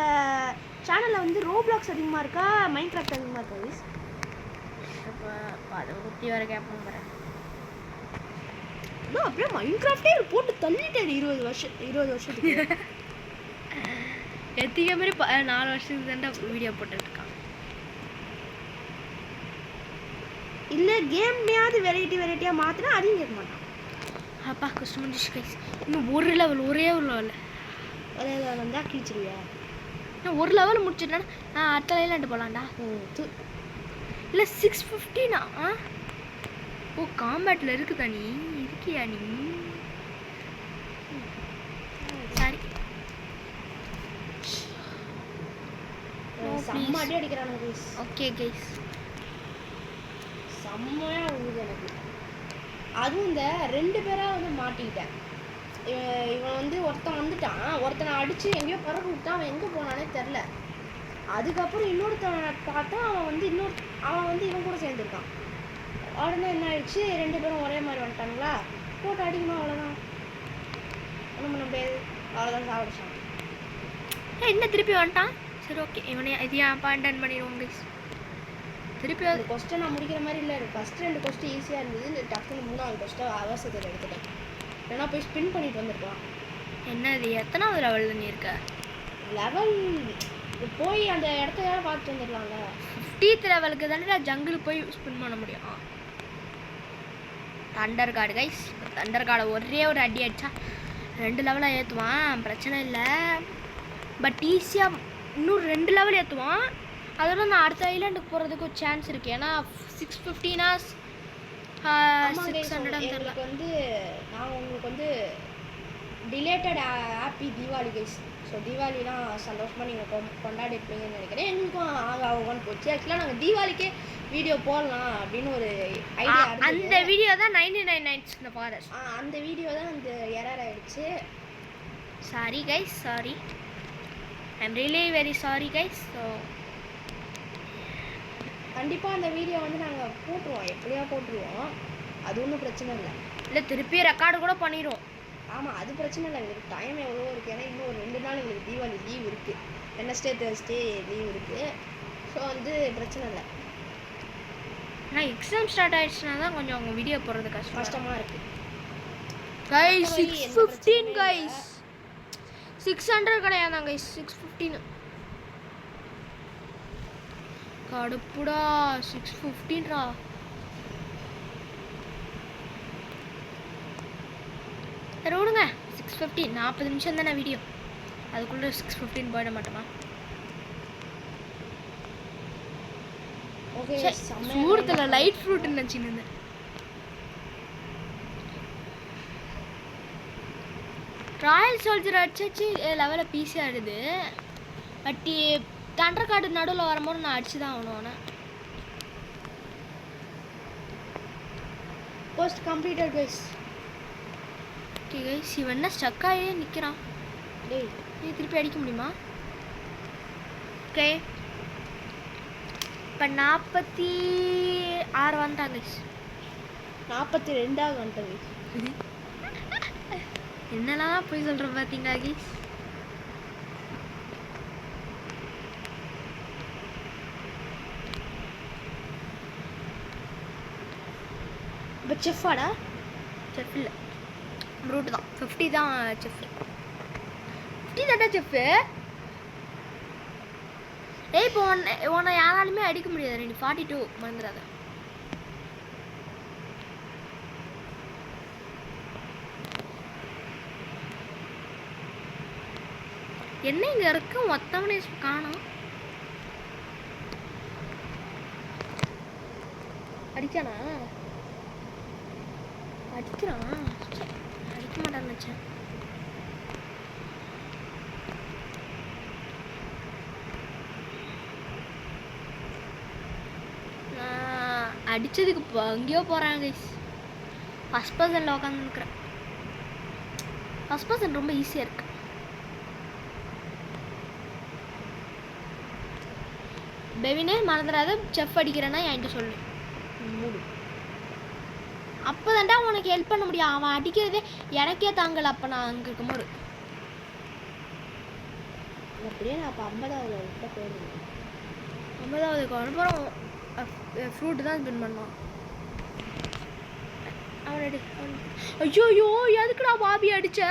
சேனலில் வந்து ரோப்ளாக்ஸ் அதிகமாக இருக்கா மைண்ட் கிராஃப்ட் அதிகமாக இருக்கா கைஸ்? இப்போ அதை குத்தி வர கேட்போம் வரேன். அப்படியே மைண்ட் கிராஃப்டே போட்டு தள்ளிட்டாரு 20 வருஷத்துக்கு. எத்திக்க மாதிரி 4 வருஷத்துக்கு தான் வீடியோ போட்டுட்ருக்கான். இல்லை கேம்லையாவது வெரைட்டியாக மாற்றினா அதையும் கேட்க மாட்டான். அப்பா கஷ்டம் முடிச்சு கைஸ். இன்னும் ஒரே ஒரு லெவல் ஒரே லெவல் வந்தால் கிழிச்சிருவியா? இன்னும் ஒரு லெவல் முடிச்சுட்டா அடுத்த ஐலாண்டு போகலான்டா. இல்லை 650னா? ஓ காம்பேட்டில் இருக்குதா? நீ இருக்கியா? நீ சரி செம்ம அடி அடிக்கிறானுங்க கைஸ். ஓகே கைஸ், செம்மையாக உழுது எனக்கு. அதுவும் இந்த 2 பேராக வந்து மாட்டிக்கிட்டேன். இவன் வந்து ஒருத்தன் வந்துட்டான், ஒருத்தனை அடித்து எங்கேயோ பறக்க விட்டான். அவன் எங்கே போனானே தெரில. அதுக்கப்புறம் இன்னொருத்தவனை பார்த்தா அவன் வந்து இவன் கூட சேர்ந்துருக்கான். உடனே என்ன ஆயிடுச்சு, 2 பேரும் ஒரே மாதிரி வந்துட்டானுங்களா, போட்டு அடிக்கணும். அவ்வளோதான், ஒன்றும் பண்ண முடியாது. அவ்வளோதான், சாப்பிடுச்சான். என்ன திருப்பி வந்துட்டான்? சரி ஓகே, இவனே இது ஏன் அப்பாயின்ட் பண்ணிடுவோம் கைஸ். திருப்பி அது கொஸ்டின் நான் முடிக்கிற மாதிரி இல்லை. ஃபஸ்ட் 2 கொஸ்டின் ஈஸியாக இருந்தது. இந்த டக்குன்னு 3வது கொஸ்டின் அவசரத்தில் எடுத்துட்டேன். ஏன்னா போய் ஸ்பின் பண்ணிட்டு வந்துருக்கலாம். என்ன இது எத்தனாவது லெவலில் நீ இருக்க? லெவல் போய் அந்த இடத்த பார்த்துட்டு வந்துடலாம்ல. 50th லெவலுக்கு தானே ஜங்கிள் போய் ஸ்பின் பண்ண முடியும். தண்டர் கார்டு கைஸ், தண்டர் கார்டை ஒரே ஒரு அடி அடித்தா 2 லெவலாக ஏற்றுவான், பிரச்சனை இல்லை. பட் ஈஸியாக இன்னும் 2 லெவல் ஏற்றுவான். அதோட நான் அடுத்த ஐலாண்டுக்கு போகிறதுக்கு ஒரு சான்ஸ் இருக்குது. ஏன்னா 650னா 600 தெரியல. வந்து நான் உங்களுக்கு வந்து delayed happy Deepavali guys. So தீபாவளிலாம் சந்தோஷமாக நீங்கள் கொண்டாடிருப்பீங்கன்னு நினைக்கிறேன். எங்களுக்கும் ஆகான்னு போச்சு. ஆக்சுவலாக நாங்கள் தீபாவளிக்கே வீடியோ போடலாம் அப்படின்னு ஒரு ஐடியா. அந்த வீடியோ தான் 99 Nights in the Forest. அந்த வீடியோ தான் அந்த எரர் ஆகிடுச்சு. Sorry guys, sorry, I'm really very sorry guys. So கண்டிப்பாக அந்த வீடியோ வந்து நாங்கள் போட்டுருவோம், எப்படியா போட்டுருவோம். அது ஒன்றும் பிரச்சனை இல்லை திருப்பி ரெக்கார்டு கூட பண்ணிடுவோம். ஆமாம், அது பிரச்சனை இல்லை. எங்களுக்கு டைம் எவ்வளோ இருக்குது. ஏன்னா இன்னும் ஒரு 2 நாள் எங்களுக்கு தீபாவளி லீவ் இருக்குது. வெட்னஸ்டே தேர்ஸ்டே லீவ் இருக்குது. ஸோ வந்து பிரச்சனை இல்லை. ஆனால் எக்ஸாம் ஸ்டார்ட் ஆகிடுச்சுனா தான் கொஞ்சம் அவங்க வீடியோ போடுறது கஷ்டமாக இருக்குது கைஸ். 615 கைஸ், 600 கிடையாதான் கைஸ், 615. கடுப்புடா, 615ரா. சரி விடுங்க, 650 40 நிமிஷம் தானே வீடியோ, அதுக்குள்ளே 615 போயிட மாட்டோமா? சூடத்தில் லைட் ஃப்ரூட் நினச்சின்னு ராயல் சோல்ஜர் அடிச்சு லெவலில் பீஸி ஆடுது. பட் தண்டர் கார்டு நடுவில் வரும்போது நான் அடிச்சு தான் ஆகணும். ஆனால் post completed guys. Okay guys, இவன் என்ன ஸ்டக் ஆகியே நிற்கிறான். டேய் நீ திருப்பி அடிக்க முடியுமா? ஓகே, இப்போ 46 வந்துட்டாங்க கைஸ். 42 வந்துட்டாங்க கைஸ். என்னெல்லாம் போய் சொல்கிறேன் பார்த்தீங்களா கைஸ்? இப்போ செஃப்பாடா? செஃப் இல்லை, ப்ரூட் தான். 50 தான் செஃப். 50 தான்டா செஃப்பு. ஏய் இப்போ உன்னை யாராலுமே அடிக்க முடியாது. நீ 42 மறந்துடாத. என்ன இங்கே இருக்கு மொத்தவனே காணோம். அடிக்கானா? அடிக்கிறான். அடிக்க மாட்டான்னு நினச்சேன். அடித்ததுக்கு இப்போ எங்கேயோ போகிறாங்க கைஸ். ஃபஸ்ட் பர்சனில் உட்காந்துருக்குறேன். ஃபஸ்ட் பர்சன் ரொம்ப ஈஸியாக இருக்கு. பெவினே மறந்துடாத, செஃப் அடிக்கிறேன்னா என்கிட்ட சொல்லு. மூடு. அப்போ தான்டா உனக்கு ஹெல்ப் பண்ண முடியும். அவன் அடிக்கிறதே எனக்கே தாங்கலை. அப்போ நான் அங்கே இருக்கும்போது அப்படியே நான் அப்போ 50வது விட்ட போயிருந்தேன். 50வதுக்கு அப்புறம் ஃப்ரூட்டு தான் ஸ்பின் பண்ணுவான். அவனடி ஐயோ ஐயோ எதுக்குடா பாபி அடிச்ச?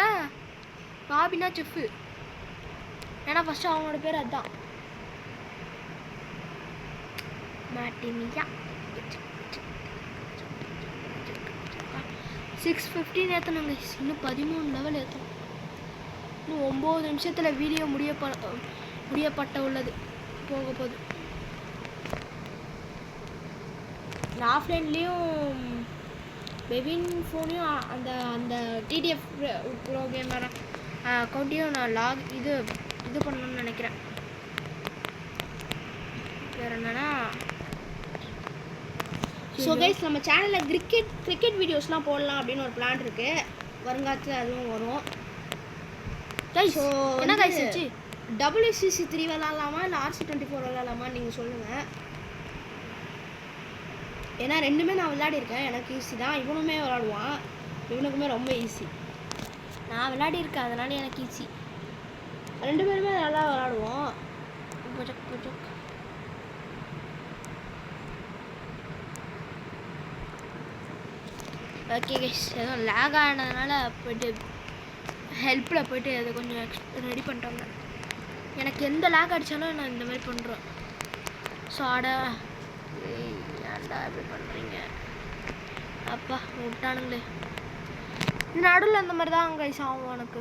பாபினா செஃப்பு. ஏன்னா ஃபஸ்ட்டு அவனோட பேர் அதுதான். மாட்டினியா 6:15 ஏற்றணுங்க. இன்னும் 13 லெவல் ஏற்றணும். இன்னும் 9 நிமிஷத்தில் வீடியோ முடியப்பட்ட உள்ளது போக போகுது. நான் ஆஃப்லைன்லேயும் பெவின் ஃபோனையும் அந்த அந்த டிடிஎஃப் ப்ரோ கேமரா அக்கௌண்ட்டையும் நான் இது பண்ணணும்னு நினைக்கிறேன். வேறு என்னன்னா, ஸோ கைஸ் நம்ம சேனலில் கிரிக்கெட் வீடியோஸ்லாம் போடலாம் அப்படின்னு ஒரு பிளான் இருக்குது. வருங்காலத்தில் அதுவும் வரும். ஸோ என்ன கைஸ் வச்சு WCC 3 விளாட்லாமா இல்லை RC24 விளாட்லாமா நீங்கள் சொல்லுங்கள். ஏன்னா ரெண்டுமே நான் விளையாடிருக்கேன். எனக்கு ஈஸி தான். இவனுமே விளாடுவான். இவனுக்குமே ரொம்ப ஈஸி. நான் விளையாடிருக்கேன், அதனால எனக்கு ஈஸி. 2 பேருமே நல்லா விளாடுவோம். ஓகே கைஸ், எதுவும் லேக் ஆனதுனால போய்ட்டு ஹெல்ப்பில் போய்ட்டு அதை கொஞ்சம் ரெடி பண்ணிட்டாங்க. எனக்கு எந்த லேக் அடித்தாலும் நான் இந்த மாதிரி பண்ணுறேன். ஸோ ஏன்டா இப்படி பண்ணுறீங்க? அப்பா விட்டானுங்களே. நடுவில் அந்த மாதிரி தான் கைஸ் ஆகும் எனக்கு.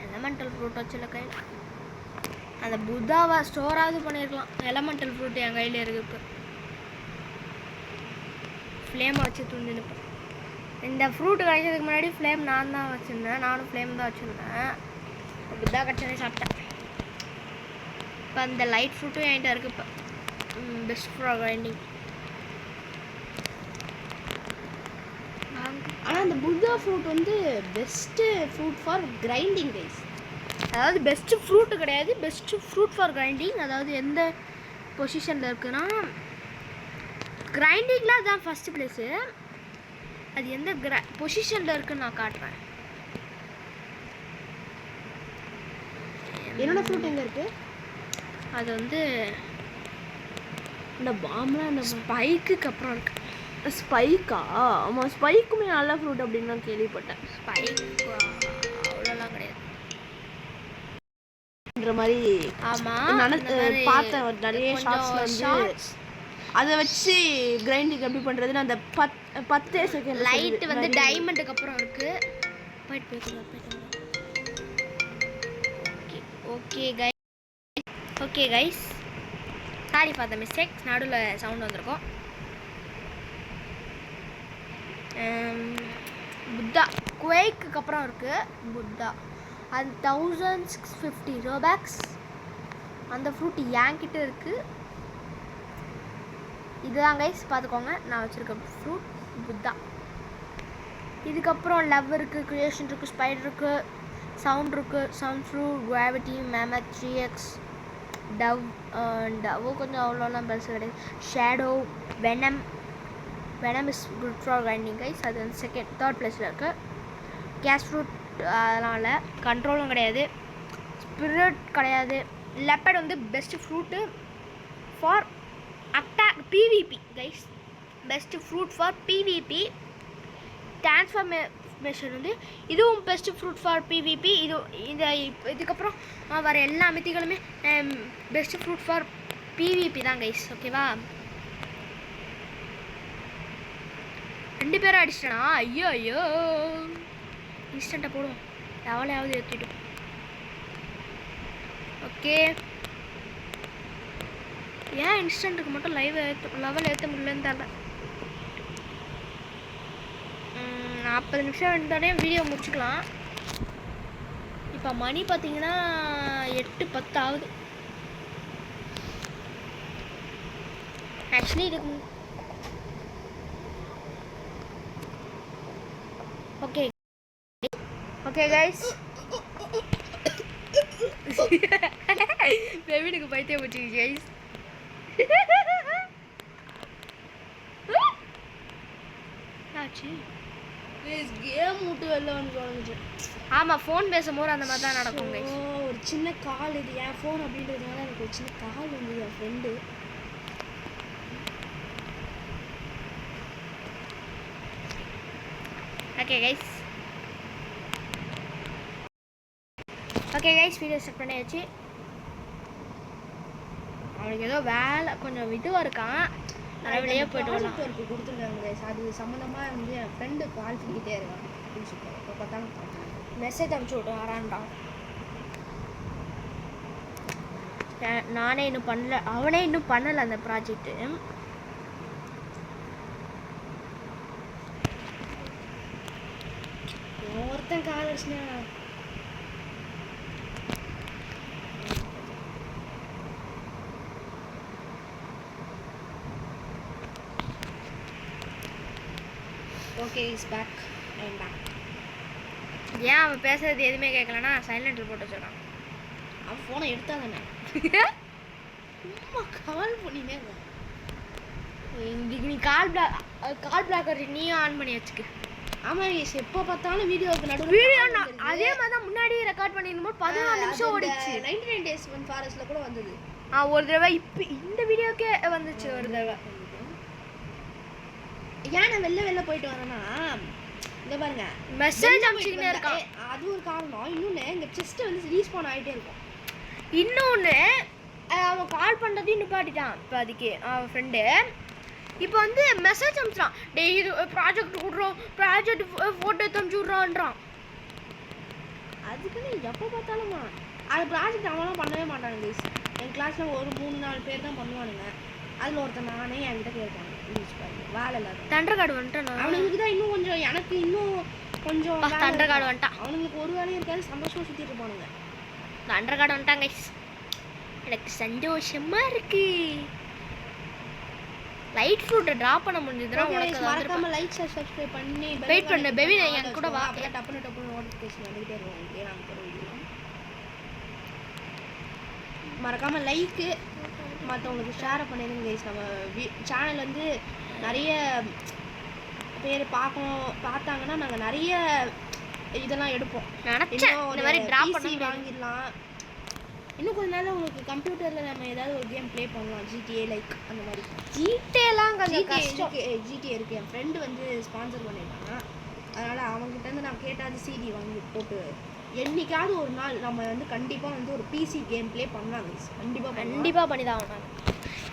எலமெண்டல் ஃப்ரூட் வச்சுல கையில் அந்த புத்தாவை ஸ்டோராவது பண்ணியிருக்கலாம். எலமெண்டல் ஃப்ரூட் என் கையில் இருக்குது. இப்போ ஃப்ளேமை வச்சு துண்டிருப்பேன். இந்த ஃப்ரூட் கிடைக்கிறதுக்கு முன்னாடி ஃப்ளேம் நான் தான் வச்சுருந்தேன். நானும் ஃப்ளேம் தான் வச்சுருந்தேன். புத்தா கட்சனே சாப்பிட்டேன். இப்போ அந்த லைட் ஃப்ரூட்டும் என்கிட்ட இருக்குது. இப்போ பெஸ்ட் ஃபார் கிரைண்டிங். ஆனால் அந்த புத்தா ஃப்ரூட் வந்து best fruit for grinding guys. அதாவது பெஸ்ட்டு ஃப்ரூட்டு கிடையாது, பெஸ்ட்டு ஃப்ரூட் ஃபார் கிரைண்டிங். அதாவது எந்த பொசிஷனில் இருக்குன்னா கிரைண்டிங்கில் அதுதான் ஃபஸ்ட்டு ப்ளேஸு. அது எந்த பொசிஷனில் இருக்குன்னு நான் காட்டுறேன். என்னோடய ஃப்ரூட் எங்கே இருக்குது? அது வந்து இந்த பாம்லாம் இந்த ஸ்பைக்குக்கு அப்புறம் இருக்கு. ஸ்பைக்கா? ஆமாம், ஸ்பைக்குமே நல்ல ஃப்ரூட் அப்படின்னு நான் கேள்விப்பட்டேன். ஸ்பைக்கு அவ்வளோலாம் கிடையாது மாதிரி. ஆமாம், பார்த்தேன் ஒரு நிறைய ஷார்ட்ஸில் வந்து அதை வச்சு கிரைண்டிங் எப்படி பண்ணுறதுன்னு அந்த 10 செகண்ட் லைட் வந்து டைமண்டுக்கு அப்புறம் இருக்குது. Okay guys, sorry for the mistake. நடுவில் சவுண்ட் வந்திருக்கும். புத்தா குவேக்கு அப்புறம் இருக்குது புத்தா. அது 1650 ரோபேக்ஸ். அந்த ஃப்ரூட் என்கிட்ட இருக்குது. இதுதான் கைஸ், பார்த்துக்கோங்க. நான் வச்சுருக்கேன் ஃப்ரூட் புத்தா. இதுக்கப்புறம் லவ் இருக்குது, க்ரியேஷன் இருக்குது, ஸ்பைடர் இருக்குது, சவுண்ட் இருக்குது, sound fruit, gravity, mammoth, 3x, dough கொஞ்சம் அவ்வளோலாம் பெருசு கிடையாது. Shadow, venom is good for grinding guys. அது வந்து தேர்ட் பிளேஸில் இருக்குது. கேஸ் ஃப்ரூட் அதெல்லாம் இல்லை. கண்ட்ரோலும் கிடையாது. ஸ்பிரிட் கிடையாது. லெப்பர்ட் வந்து best fruit for attack PvP guys. Best fruit for PvP. Transformation வந்து இதுவும் பெஸ்ட்டு ஃப்ரூட் ஃபார் PvP. இதுக்கப்புறம் வர எல்லா மித்திகளுமே பெஸ்ட்டு ஃப்ரூட் ஃபார் PvP தான் கைஸ். ஓகேவா? 2 பேரும் அடிச்சிட்டனா? ஐயோ இன்ஸ்டண்ட்டாக போடுவோம். எவ்வளோயாவது ஏற்றிட்டோம். ஓகே. ஏன் இன்ஸ்டன்ட்டுக்கு மட்டும் லெவல் ஏற்ற முடியலன்னு தெரியல. 40 நிமிஷம் வந்தோடனே வீடியோ முடிச்சுக்கலாம். இப்போ மணி பார்த்தீங்கன்னா 8:10 ஆகுது. ஆக்சுவலி இதுக்கு ஓகே ஓகே கைஸ், பெவினுக்கு பைத்தியம் போச்சு கைஸ். ஆச்சு கேம் விட்டு வெளில வந்து தொடங்குச்சு. ஆமாம், ஃபோன் பேசும்போது அந்த மாதிரி தான் நடக்கும் கைஸ். ஒரு சின்ன கால், இது என் ஃபோன் அப்படின்றதுனால எனக்கு ஒரு சின்ன கால் வந்தது என் friend. Okay guys, okay guys, video start பண்ணியாச்சு. அவனுக்கு ஏதோ வேலை கொஞ்சம் இதுவாக இருக்கான், அதனால் வெளியே போய்ட்டு வரலாம். ஒர்க்கு கொடுத்துருக்காங்க கைஸ், அது சம்மந்தமாக வந்து என் ஃப்ரெண்டு கால் பண்ணிக்கிட்டே இருக்கான் அப்படின்னு சொல்லிட்டு இப்போ பார்த்தாலும் மெசேஜ் அனுப்பிச்சி விட்டு வரான்டான். நானே இன்னும் பண்ணல, அவனே இன்னும் பண்ணலை அந்த ப்ராஜெக்ட்டு. ஒருத்தன் கால் அடிச்சுனா okay is back and back. ஏன் அவன் பேசுறது எதுவுமே கேட்கலன்னா சைலண்டில் போட்டு வச்சிடறான். அவன் ஃபோனை எடுத்தா தானே சும்மா கால் பண்ணினே இருக்கான். நீ கால் பிளாக் நீயும் ஆன் பண்ணி வச்சுக்க. ஆமாம் கைஸ், எப்போ பார்த்தாலும் வீடியோவுக்கு நடுவில் வீடியோ அதே மாதிரி தான் முன்னாடியே ரெக்கார்ட் பண்ணிருந்தோம். 14 நிமிஷம் ஓடிச்சு. 99 Days One Forestல கூட வந்தது. ஒரு தடவை இப்போ இந்த வீடியோக்கே வந்துச்சு ஒரு தடவை. ஏன் நான் வெளில போயிட்டு வரேன்னா, இந்த பாருங்க மெசேஜ் அனுப்பிச்சுக்கிட்டே இருக்கான். அது ஒரு காரணம். இன்னொன்று இந்த செஸ்ட் வந்து ரீஸ்பான் ஆகிட்டே இருக்கும். இன்னொன்று அவன் கால் பண்ணுறதையும் நிப்பாட்டிட்டான். இப்போ அதுக்கு அவன் ஃப்ரெண்டு இப்போ வந்து மெசேஜ் அனுப்பிச்சான், டெய்லி இது ப்ராஜெக்ட் விட்றோம், ப்ராஜெக்ட் ஃபோட்டோ எடுத்து அனுப்பிச்சி விட்றான்றான். அதுக்குன்னு எப்போ பார்த்தாலுமா அது ப்ராஜெக்ட் அவன்லாம் பண்ணவே மாட்டானுங்க கைஸ். என் கிளாஸில் ஒரு 3-4 பேர் தான் பண்ணுவானுங்க. அதில் ஒருத்தன் நானே என்கிட்ட கேட்பாங்க வேலை இல்லாத தண்டர் கார்டு வந்துட்டான். அவனுக்கு தான் இன்னும் கொஞ்சம், எனக்கு இன்னும் கொஞ்சம் தண்டர் கார்டு வந்துட்டான். அவனுங்களுக்கு ஒரு வேலையும் இருக்காது, சந்தோஷமாக சுற்றிட்டு இருப்பானுங்க. தண்டர் கார்டு வந்துட்டாங்க கைஸ், எனக்கு சந்தோஷமா இருக்கு. லைட் ஃப்ரூட்டை ட்ராப் பண்ண முடிஞ்சதுன்னா உனக்கு மறக்காம லைக் சப்ஸ்கிரைப் பண்ணி வெயிட் பண்ணு பேபி, நான் என் கூட வா. அப்படியே டப்புனு நோட்டிஃபிகேஷன் வந்துகிட்டே இருக்கும் உங்களுக்கு. நான் போகிற மறக்காம லைக்கு மற்றவங்களுக்கு ஷேர் பண்ணிடுங்க கைஸ். நம்ம சேனல் வந்து நிறைய பேர் பார்த்தாங்கன்னா நாங்கள் நிறைய இதெல்லாம் எடுப்போம். இந்த மாதிரி டிராப் பண்ணி வாங்கிடலாம். இன்னும் கொஞ்ச நாள் உங்களுக்கு கம்ப்யூட்டரில் நம்ம ஏதாவது ஒரு கேம் ப்ளே பண்ணலாம். GTA லைக் அந்த மாதிரி. ஜிடிஏலாம் ஜிடிஏ இருக்குது. என் ஃப்ரெண்டு வந்து ஸ்பான்சர் பண்ணியிருக்காங்க. அதனால் அவங்ககிட்டருந்து நான் கேட்டாது சிடி வாங்கி போட்டு என்னைக்காவது ஒரு நாள் நம்ம வந்து கண்டிப்பாக வந்து ஒரு பிசி கேம் ப்ளே பண்ணலாம். கண்டிப்பாக பண்ணி தான் ஆகணும்.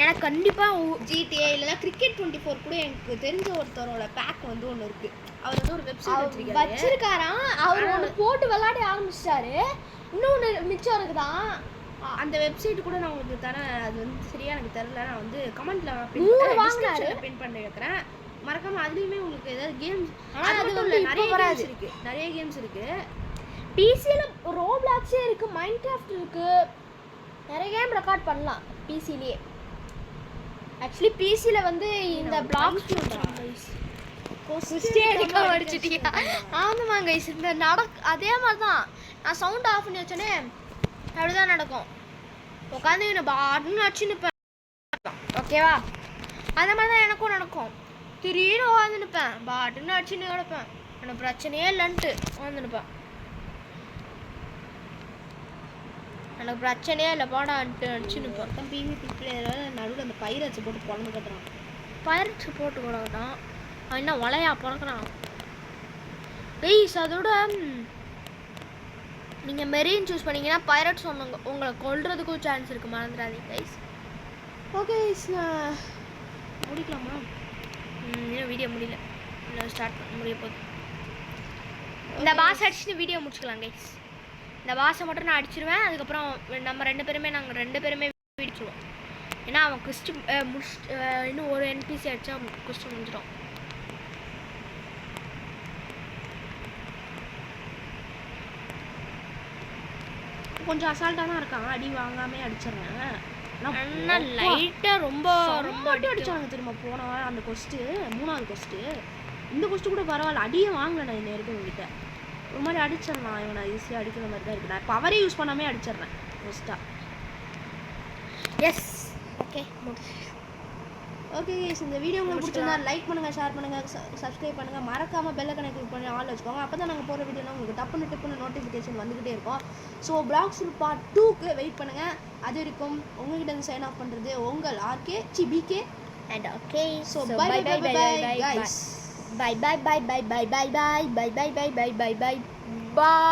எனக்கு கண்டிப்பாக GTA இல்லைனா கிரிக்கெட் 24 கூட எனக்கு தெரிஞ்ச ஒருத்தரோட பேக் வந்து ஒன்று இருக்குது. அவர் வந்து ஒரு வெப்சைட் வச்சிருக்காராம். அவர் ஒன்று போட்டு விளையாடி ஆரம்பிச்சிட்டாரு. இன்னொன்று மிச்சம் இருக்குதான். அந்த வெப்சைட் கூட நான் உங்களுக்கு தரேன். அது வந்து சரியா எனக்கு தெரியல. நான் வந்து கமெண்ட்ல பின் பண்ணி வைக்கிறேன். மறக்காம அதுலயுமே உங்களுக்கு ஏதாவது கேம்ஸ், அது வந்து நிறைய கேம்ஸ் இருக்கு. பிசில ரோப்ளாக்ஸே இருக்கு, மைன்கிராஃப்ட் இருக்கு, நிறைய கேம் ரெக்கார்ட் பண்ணலாம் பிசிலேயே. ஆக்சுவலி பிசில வந்து இந்த பிளாக்ஸ் அடிச்சிட்டியா? ஆமாம் கைஸ், இந்த அதே மாதிரி தான். நான் சவுண்ட் ஆஃப் பண்ணி வச்சோன்னே அப்படிதான் நடக்கும். உட்காந்து பாட்டுன்னு அடிச்சு நிற்பேன். ஓகேவா? அந்த மாதிரி தான் எனக்கும் நடக்கும். திடீர்னு உட்காந்து நிற்பேன், பாட்டுன்னு அடிச்சுன்னு கிடப்பேன். எனக்கு பிரச்சனையே இல்லைன்ட்டு உட்காந்து நிற்பேன். எனக்கு பிரச்சனையே இல்லை, பாடான்ட்டு அடிச்சு நிற்பேன். PvP பிளேயர் நடுவில் அந்த பைரட்ஸை போட்டு பொழந்து கட்டுறான். பைரட்ஸை போட்டு கொடுக்கட்டான். அவன் என்ன வளையா பிறக்கிறான் கைஸ். அதோட நீங்கள் மெரீன் சூஸ் பண்ணிங்கன்னா பைரட்ஸ் உங்களை கொல்றதுக்கும் சான்ஸ் இருக்குது, மறந்துடாதீங்க கைஸ். ஓகே கைஸ், நான் முடிக்கலாமா? இன்னும் வீடியோ முடியல, இன்னும் ஸ்டார்ட் பண்ண முடிய போகுது. இந்த பாஸ் அடிச்சுட்டு வீடியோ முடிச்சுக்கலாம் கைஸ். இந்த பாஸை மட்டும் நான் அடிச்சிருவேன். அதுக்கப்புறம் நாங்கள் ரெண்டு பேருமே பிடிச்சிடுவோம். ஏன்னா அவன் குஸ்ட் முடிச்சு இன்னும் ஒரு என்பிசி அடிச்சா குஸ்ட் முடிஞ்சிடும். கொஞ்சம் அசால்ட்டாக தான் இருக்கான், அடி வாங்காமே அடிச்சிடுறேன். ஆனால் லைட்டாக ரொம்ப அடி அடிச்சாங்க திரும்ப போன வாரம் அந்த கொஸ்ட்டு 3வது கொஸ்ட்டு. இந்த கொஸ்ட்டு கூட பரவாயில்ல, அடியே வாங்கல. நான் இந்த நேரத்துக்கு உங்ககிட்ட ஒரு மாதிரி அடிச்சிடலாம், இவனை ஈஸியாக அடிக்கிற மாதிரி தான் இருக்கு. நான் பவரே யூஸ் பண்ணாமே அடிச்சிடுறேன் கொஸ்ட்டாக. எஸ் ஓகே ஓகே கைஸ், இந்த வீடியோ உங்களுக்கு பிடிச்சிருந்தா லைக் பண்ணுங்கள், ஷேர் பண்ணுங்கள், சப்ஸ்கிரைப் பண்ணுங்கள். மறக்காமல் பெல் ஐகானை கிளிக் பண்ணி ஆல் வச்சுக்கோங்க. அப்போ தான் நாங்கள் போகிற வீடியோலாம் உங்களுக்கு டப்புன்னு நோட்டிஃபிகேஷன் வந்துக்கிட்டே இருக்கும். ஸோ பிளாக்ஸ் பார்ட் 2க்கு வெயிட் பண்ணுங்கள். அது வரைக்கும் உங்ககிட்ட இருந்து சைன் ஆஃப் பண்ணுறது உங்கள் RK PK and okay. So bye bye bye bye guys. Bye bye bye bye bye bye bye bye bye bye bye bye bye bye bye.